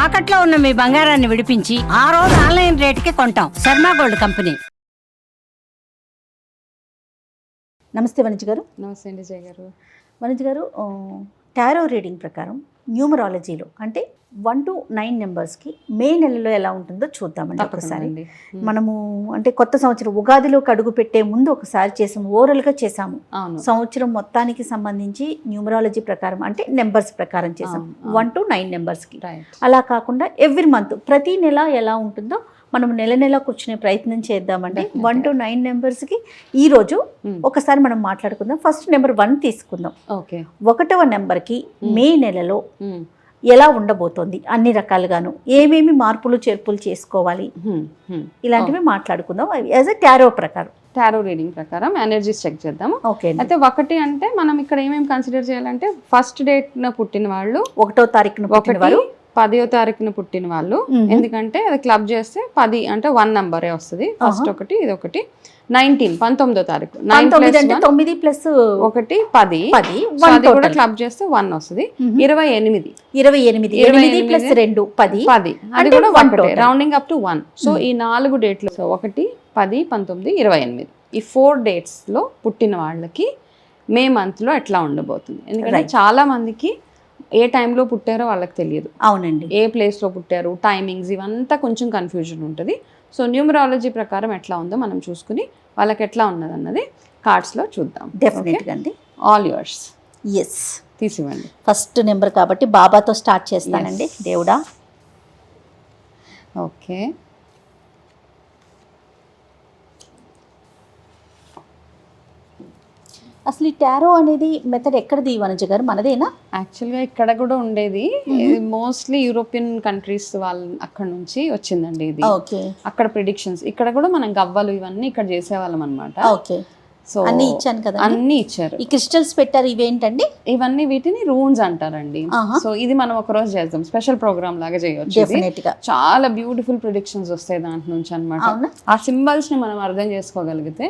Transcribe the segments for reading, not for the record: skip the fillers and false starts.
తాకట్లో ఉన్న మీ బంగారాన్ని విడిపించి ఆ రోజు ఆన్లైన్ రేటుకి కొంటాం. Sharma gold company. నమస్తే వనిజ్ గారు. నమస్తే అండి జయ గారు. వనిజ్ గారు, టారో రీడింగ్ ప్రకారం న్యూమరాలజీలో అంటే 1 to 9 నెంబర్స్కి మే నెలలో ఎలా ఉంటుందో చూద్దామండి ఒకసారి. మనము అంటే కొత్త సంవత్సరం ఉగాదిలోకి అడుగు పెట్టే ముందు ఒకసారి చేసాము, ఓవరాల్గా చేసాము. సంవత్సరం మొత్తానికి సంబంధించి న్యూమరాలజీ ప్రకారం అంటే నెంబర్స్ ప్రకారం చేసాము 1 to 9 నెంబర్స్కి. అలా కాకుండా ఎవ్రీ మంత్ ప్రతి నెల ఎలా ఉంటుందో మనం నెల కూర్చునే ప్రయత్నం చేద్దామండి. 1 to 9 నెంబర్స్కి ఈరోజు ఒకసారి మనం మాట్లాడుకుందాం. ఫస్ట్ నెంబర్ 1 తీసుకుందాం. 1వ నెంబర్కి మే నెలలో ఎలా ఉండబోతోంది, అన్ని రకాలుగాను ఏమేమి మార్పులు చేర్పులు చేసుకోవాలి, ఇలాంటివి మాట్లాడుకుందాం యాజ్ ఎ టారో ప్రకారం. టారో రీడింగ్ ప్రకారం ఎనర్జీస్ చెక్ చేద్దాము. ఓకే. అయితే 1 అంటే మనం ఇక్కడ ఏమేమి కన్సిడర్ చేయాలంటే ఫస్ట్ డేట్ పుట్టిన వాళ్ళు, 1వ తారీఖున పుట్టిన వారు, 10వ తారీఖున పుట్టిన వాళ్ళు. ఎందుకంటే అది క్లబ్ చేస్తే 10 అంటే 1 నంబరే వస్తుంది. ఫస్ట్ ఒకటి, ఇది ఒకటి. 19 19వ తారీఖు 9 + 1 10 అది కూడా క్లబ్ చేస్తే 1 వస్తుంది. 28 + 2 10 అది కూడా 1 రౌండింగ్ అప్ టు 1. సో ఈ 4 డేట్లు 1 10 19 28 ఈ 4 డేట్స్ లో పుట్టిన వాళ్ళకి మే మంత్ లో ఎట్లా ఉండబోతుంది. ఎందుకంటే చాలా మందికి ఏ టైంలో పుట్టారో వాళ్ళకి తెలియదు. అవునండి. ఏ ప్లేస్లో పుట్టారు, టైమింగ్స్ ఇవంతా కొంచెం కన్ఫ్యూజన్ ఉంటుంది. సో న్యూమరాలజీ ప్రకారం ఎట్లా ఉందో మనం చూసుకుని వాళ్ళకి ఎట్లా ఉన్నది అన్నది కార్డ్స్లో చూద్దాం. డెఫినెట్గా అండి. All yours. ఎస్, తీసివ్వండి. ఫస్ట్ నెంబర్ కాబట్టి బాబాతో స్టార్ట్ చేస్తానండి. దేవుడా. ఓకే. అసలు ఈ టారో అనేది మెథడ్ ఎక్కడది వనజ గారు, మనదేనా? యాక్చువల్గా ఇక్కడ కూడా ఉండేది, మోస్ట్లీ యూరోపియన్ కంట్రీస్ వాళ్ళు అక్కడ నుంచి వచ్చిందండి ఇది. ఓకే. అక్కడ ప్రిడిక్షన్స్, ఇక్కడ కూడా మనం గవ్వలు ఇవన్నీ ఇక్కడ చేసేవాళ్ళం అనమాట. ఓకే. సో అన్ని ఇచ్చాను కదా, అన్ని ఇచ్చారు. ఈ క్రిస్టల్స్ పెట్టారు, ఇవేంటండి? ఇవన్నీ వీటిని రూన్స్ అంటారండి. సో ఇది మనం ఒక రోజు చేద్దాం, స్పెషల్ ప్రోగ్రామ్ లాగా చేయొచ్చు. డెఫినెట్ గా చాలా బ్యూటిఫుల్ ప్రిడిక్షన్స్ వస్తాయి దాంట్ నుంచి అనమాట. ఆ సింబల్స్ ని మనం అర్థం చేసుకోగలిగితే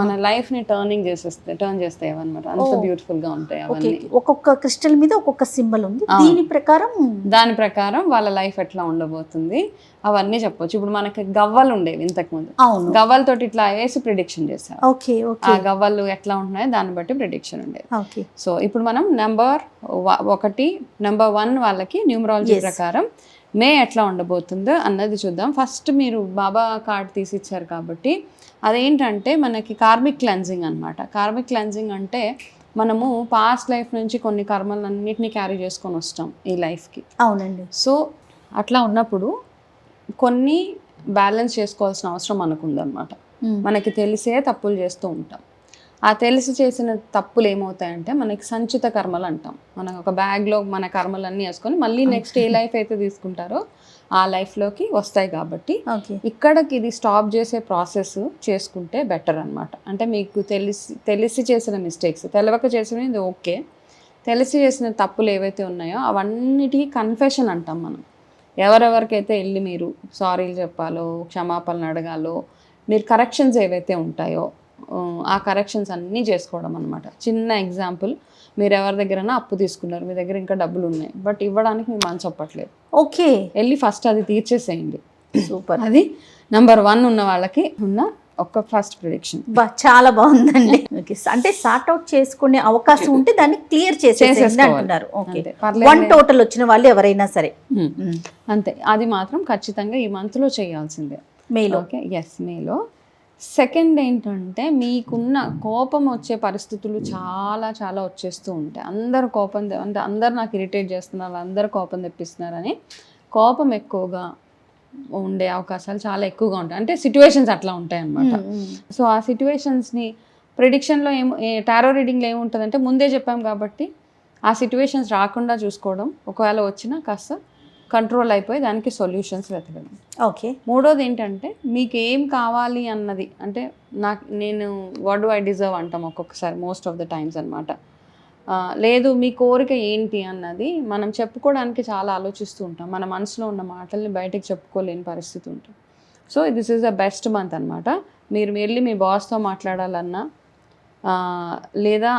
మన లైఫ్ ని టర్న్ చేస్తాయి అనమాట. అంత బ్యూటిఫుల్ గా ఉంటాయి అవన్నీ. ఒక్కొక్క క్రిస్టల్ మీద ఒక్కొక్క సింబల్ ఉంది. దాని ప్రకారం వాళ్ళ లైఫ్ ఎట్లా ఉండబోతుంది అవన్నీ చెప్పొచ్చు. ఇప్పుడు మనకి గవ్వలు ఉండేవి ఇంతకు ముందు, గవ్వలతోటి ఇట్లా వేసి ప్రిడిక్షన్ చేశారు. ఆ గవ్వలు ఎట్లా ఉంటున్నాయో దాన్ని బట్టి ప్రిడిక్షన్ ఉండేది. సో ఇప్పుడు మనం నెంబర్ 1 వాళ్ళకి న్యూమరాలజీ ప్రకారం మే ఎట్లా ఉండబోతుందో అన్నది చూద్దాం. ఫస్ట్ మీరు బాబా కార్డ్ తీసిచ్చారు కాబట్టి అదేంటంటే మనకి కార్మిక్ క్లెన్జింగ్ అనమాట. కార్మిక్ క్లెన్జింగ్ అంటే మనము పాస్ట్ లైఫ్ నుంచి కొన్ని కర్మలన్నిటిని క్యారీ చేసుకొని వస్తాం ఈ లైఫ్కి. అవునండి. సో అట్లా ఉన్నప్పుడు కొన్ని బ్యాలెన్స్ చేసుకోవాల్సిన అవసరం మనకుందనమాట. మనకి తెలిసే తప్పులు చేస్తూ ఉంటాం. ఆ తెలిసి చేసిన తప్పులు ఏమవుతాయంటే మనకి సంచిత కర్మలు అంటాం. మనం ఒక బ్యాగ్లో మన కర్మలన్నీ వేసుకొని మళ్ళీ నెక్స్ట్ ఏ లైఫ్ అయితే తీసుకుంటారో ఆ లైఫ్లోకి వస్తాయి. కాబట్టి ఇక్కడికి ఇది స్టాప్ చేసే ప్రాసెస్ చేసుకుంటే బెటర్ అనమాట. అంటే మీకు తెలిసి చేసిన మిస్టేక్స్, తెలవక చేసినవి ఇది ఓకే, తెలిసి చేసిన తప్పులు ఏవైతే ఉన్నాయో అవన్నిటికీ కన్ఫెషన్ అంటాం మనం. ఎవరెవరికైతే వెళ్ళి మీరు సారీలు చెప్పాలో, క్షమాపణలు అడగాలో, మీరు కరెక్షన్స్ ఏవైతే ఉంటాయో ఆ కరెక్షన్స్ అన్నీ చేసుకోవడం అనమాట. చిన్న ఎగ్జాంపుల్, మీరు ఎవరి దగ్గరైనా అప్పు తీసుకున్నారు, మీ దగ్గర ఇంకా డబ్బులు ఉన్నాయి బట్ ఇవ్వడానికి మీ మనసు చెప్పట్లేదు. ఓకే, వెళ్ళి ఫస్ట్ అది తీర్చేసేయండి. సూపర్. అది నెంబర్ 1 ఉన్న వాళ్ళకి ఉన్న ఒక ఫస్ట్ ప్రిడిక్షన్. చాలా బాగుందండి. అంటే సార్ట్ అవుట్ చేసుకునే అవకాశం ఉంటే దాన్ని క్లియర్ చేసేస్తున్నారు. టోటల్ వచ్చిన వాళ్ళు ఎవరైనా సరే అంతే. అది మాత్రం ఖచ్చితంగా ఈ మంత్ లో చేయాల్సిందే, మేలో. ఓకే, ఎస్, మేలో. సెకండ్ ఏంటంటే మీకున్న కోపం వచ్చే పరిస్థితులు చాలా చాలా వచ్చేస్తూ ఉంటాయి. అందరు కోపం అంటే అందరు నాకు ఇరిటేట్ చేస్తున్నారు, అందరు కోపం తెప్పిస్తున్నారని కోపం ఎక్కువగా ఉండే అవకాశాలు చాలా ఎక్కువగా ఉంటాయి. అంటే సిచ్యువేషన్స్ అట్లా ఉంటాయి అన్నమాట. సో ఆ సిచ్యువేషన్స్ని ప్రిడిక్షన్లో టారో రీడింగ్లో ఏముంటుందంటే ముందే చెప్పాం కాబట్టి ఆ సిచ్యువేషన్స్ రాకుండా చూసుకోవడం, ఒకవేళ వచ్చినా కాస్త కంట్రోల్ అయిపోయి దానికి సొల్యూషన్స్ వెతకడం. ఓకే. మూడోది ఏంటంటే మీకు ఏం కావాలి అన్నది, అంటే నేను వాట్ డు ఐ డిజర్వ్ అంటాం ఒక్కొక్కసారి, మోస్ట్ ఆఫ్ ద టైమ్స్ అనమాట. లేదు మీ కోరిక ఏంటి అన్నది మనం చెప్పుకోవడానికి చాలా ఆలోచిస్తూ ఉంటాం. మన మనసులో ఉన్న మాటల్ని బయటకు చెప్పుకోలేని పరిస్థితి ఉంటుంది. So this is the best month అనమాట. మీరు వెళ్ళి మీ బాస్తో మాట్లాడాలన్నా, లేదా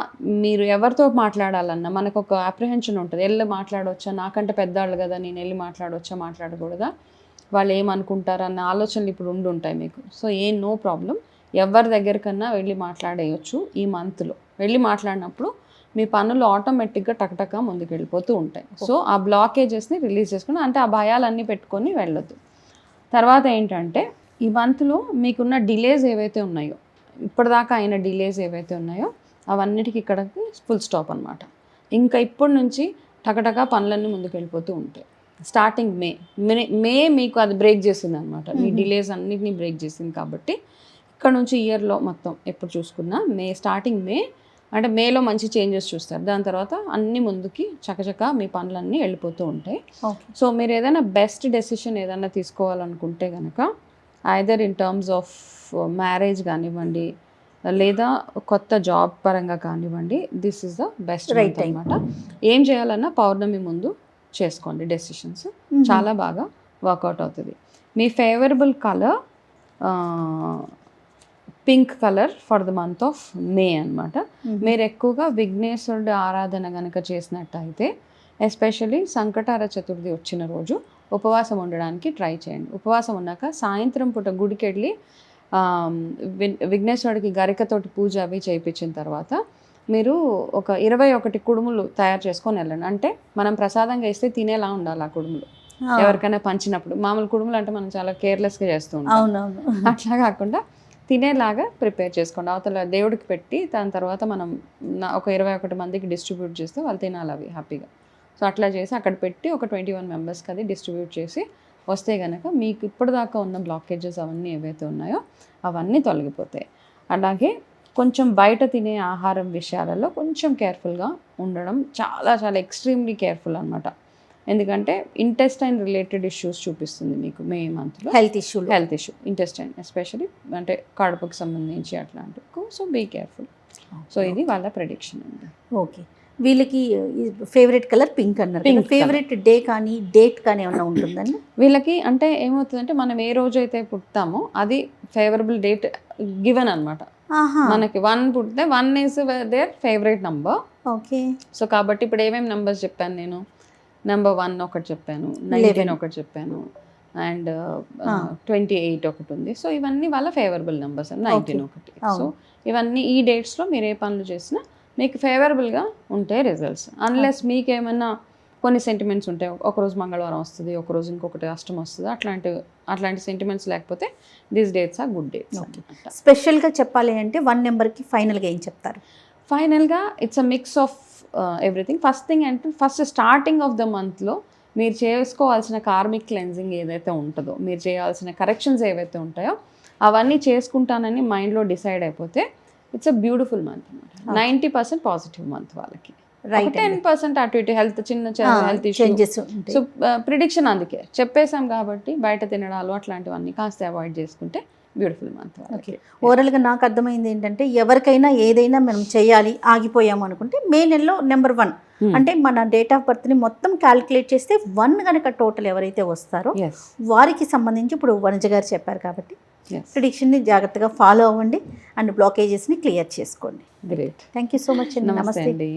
మీరు ఎవరితో మాట్లాడాలన్నా మనకు ఒక అప్రిహెన్షన్ ఉంటుంది, వెళ్ళి మాట్లాడవచ్చా, నాకంటే పెద్దవాళ్ళు కదా నేను వెళ్ళి మాట్లాడవచ్చా మాట్లాడకూడదా, వాళ్ళు ఏమనుకుంటారన్న ఆలోచనలు ఇప్పుడు ఉంటాయి మీకు. సో నో ప్రాబ్లం, ఎవరి దగ్గరికన్నా వెళ్ళి మాట్లాడేయచ్చు. ఈ మంత్లో వెళ్ళి మాట్లాడినప్పుడు మీ పనులు ఆటోమేటిక్గా టకటక ముందుకు వెళ్ళిపోతూ ఉంటాయి. సో ఆ బ్లాకేజెస్ని రిలీజ్ చేసుకుని, అంటే ఆ భయాలన్నీ పెట్టుకొని వెళ్ళొద్దు. తర్వాత ఏంటంటే ఈ మంత్లో మీకున్న డిలేస్ ఏవైతే ఉన్నాయో, ఇప్పటిదాకా అయిన డిలేస్ ఏవైతే ఉన్నాయో అవన్నిటికీ ఇక్కడికి ఫుల్ స్టాప్ అనమాట. ఇంకా ఇప్పటి నుంచి టకటక పనులన్నీ ముందుకు వెళ్ళిపోతూ ఉంటాయి. స్టార్టింగ్ మే మీకు అది బ్రేక్ చేసింది అనమాట. మీ డిలేస్ అన్నిటినీ బ్రేక్ చేసింది. కాబట్టి ఇక్కడ నుంచి ఇయర్లో మొత్తం ఎప్పుడు చూసుకున్నా స్టార్టింగ్ మే అంటే మేలో మంచి చేంజెస్ చూస్తారు. దాని తర్వాత అన్ని ముందుకి చకచక మీ పనులన్నీ వెళ్ళిపోతూ ఉంటాయి. సో మీరు ఏదైనా బెస్ట్ డెసిషన్ ఏదైనా తీసుకోవాలనుకుంటే కనుక either in terms of marriage కానివ్వండి, లేదా కొత్త జాబ్ పరంగా కానివ్వండి, this is the best right అనమాట. ఏం చేయాలన్నా పౌర్ణమి ముందు చేసుకోండి డెసిషన్స్, చాలా బాగా వర్కౌట్ అవుతుంది. మీ favourable colour pink colour for the month of May అనమాట. మీరు ఎక్కువగా విఘ్నేశ్వరుడు ఆరాధన కనుక చేసినట్టయితే, ఎస్పెషల్లీ సంకటార చతుర్థి వచ్చిన రోజు ఉపవాసం ఉండడానికి ట్రై చేయండి. ఉపవాసం ఉన్నాక సాయంత్రం పూట గుడికి వెళ్ళి విఘ్నేశ్వరుడికి గరికతోటి పూజ అవి చేయించిన తర్వాత మీరు ఒక 21 కుడుములు తయారు చేసుకొని వెళ్ళండి. అంటే మనం ప్రసాదంగా ఇస్తే తినేలా ఉండాలి ఆ కుడుములు. ఎవరికైనా పంచినప్పుడు మామూలు కుడుములు అంటే మనం చాలా కేర్లెస్గా చేస్తూ ఉంటాం. అట్లా కాకుండా తినేలాగా ప్రిపేర్ చేసుకోండి. అవతల దేవుడికి పెట్టి దాని తర్వాత మనం ఒక 21 మందికి డిస్ట్రిబ్యూట్ చేస్తే వాళ్ళు తినాలి అవి హ్యాపీగా. సో అట్లా చేసి అక్కడ పెట్టి ఒక 21 మెంబర్స్కి అది డిస్ట్రిబ్యూట్ చేసి వస్తే కనుక మీకు ఇప్పటిదాకా ఉన్న బ్లాకేజెస్ అవన్నీ ఏవైతే ఉన్నాయో అవన్నీ తొలగిపోతాయి. అలాగే కొంచెం బయట తినే ఆహారం విషయాలలో కొంచెం కేర్ఫుల్గా ఉండడం, చాలా చాలా ఎక్స్ట్రీమ్లీ కేర్ఫుల్ అనమాట. ఎందుకంటే ఇంటెస్టైన్ రిలేటెడ్ ఇష్యూస్ చూపిస్తుంది మీకు మే మంత్లో. హెల్త్ ఇష్యూ ఇంటెస్టైన్ ఎస్పెషలీ అంటే కడుపుకి సంబంధించి అట్లాంటివి. So be careful. సో ఇది వాళ్ళ ప్రెడిక్షన్ అండి. ఓకే, వీళ్ళకి ఫేవరెట్ కలర్ పింక్ అన్నారు. ఫేవరెట్ డే కానీ డేట్ కానీ ఏమైనా ఉంటుందండి వీళ్ళకి? అంటే ఏమవుతుందంటే మనం ఏ రోజు అయితే పుట్టామో అది ఫేవరబుల్ డేట్ గివెన్ అనమాట. మనకి 1 పుట్టితే 1 is there favourite number. Okay. So కాబట్టి ఇప్పుడు ఏమేమి నంబర్స్ చెప్పాను నేను? నెంబర్ 1 ఒకటి చెప్పాను, 19 ఒకటి చెప్పాను, అండ్ 28 ఒకటి ఉంది. సో ఇవన్నీ వాళ్ళ ఫేవరబుల్ నెంబర్స్. 19 ఒకటి. సో ఇవన్నీ ఈ డేట్స్లో మీరు ఏ పనులు చేసినా మీకు ఫేవరబుల్గా ఉంటాయి రిజల్ట్స్. అన్లెస్ మీకు ఏమన్నా కొన్ని సెంటిమెంట్స్ ఉంటాయి, ఒకరోజు మంగళవారం వస్తుంది, ఒకరోజు ఇంకొకటి అష్టం వస్తుంది, అట్లాంటి సెంటిమెంట్స్ లేకపోతే these dates are good dates. స్పెషల్గా చెప్పాలి అంటే 1 నెంబర్కి ఫైనల్గా ఏం చెప్తారు? ఫైనల్గా it's a mix of everything. First thing అంటే ఫస్ట్ స్టార్టింగ్ ఆఫ్ ద మంత్లో మీరు చేసుకోవాల్సిన కార్మిక్ క్లెన్జింగ్ ఏదైతే ఉంటుందో, మీరు చేయాల్సిన కరెక్షన్స్ ఏవైతే ఉంటాయో అవన్నీ చేసుకుంటానని మైండ్లో డిసైడ్ అయిపోతే ఇట్స్ అ బ్యూటిఫుల్ మంత్ అనమాట. 90% పాజిటివ్ మంత్ వాళ్ళకి. 10% అటు ఇటు చిన్న హెల్త్ ఇష్యూస్. సో ప్రిడిక్షన్ అందుకే చెప్పేశాం కాబట్టి బయట తినడాలు అట్లాంటివన్నీ కాస్త అవాయిడ్ చేసుకుంటే బ్యూటిఫుల్ మంత్. ఓకే, ఓవరాల్గా నాకు అర్థమైంది ఏంటంటే ఎవరికైనా ఏదైనా మనం చేయాలి ఆగిపోయాము అనుకుంటే మే నెలలో నెంబర్ 1 అంటే మన డేట్ ఆఫ్ బర్త్ని మొత్తం క్యాలిక్యులేట్ చేస్తే 1 కనుక టోటల్ ఎవరైతే వస్తారో వారికి సంబంధించి ఇప్పుడు వనజ గారు చెప్పారు కాబట్టి ప్రిడిక్షన్ని జాగ్రత్తగా ఫాలో అవ్వండి అండ్ బ్లాకేజెస్ని క్లియర్ చేసుకోండి. Great, thank you so much అండి. నమస్తే అండి.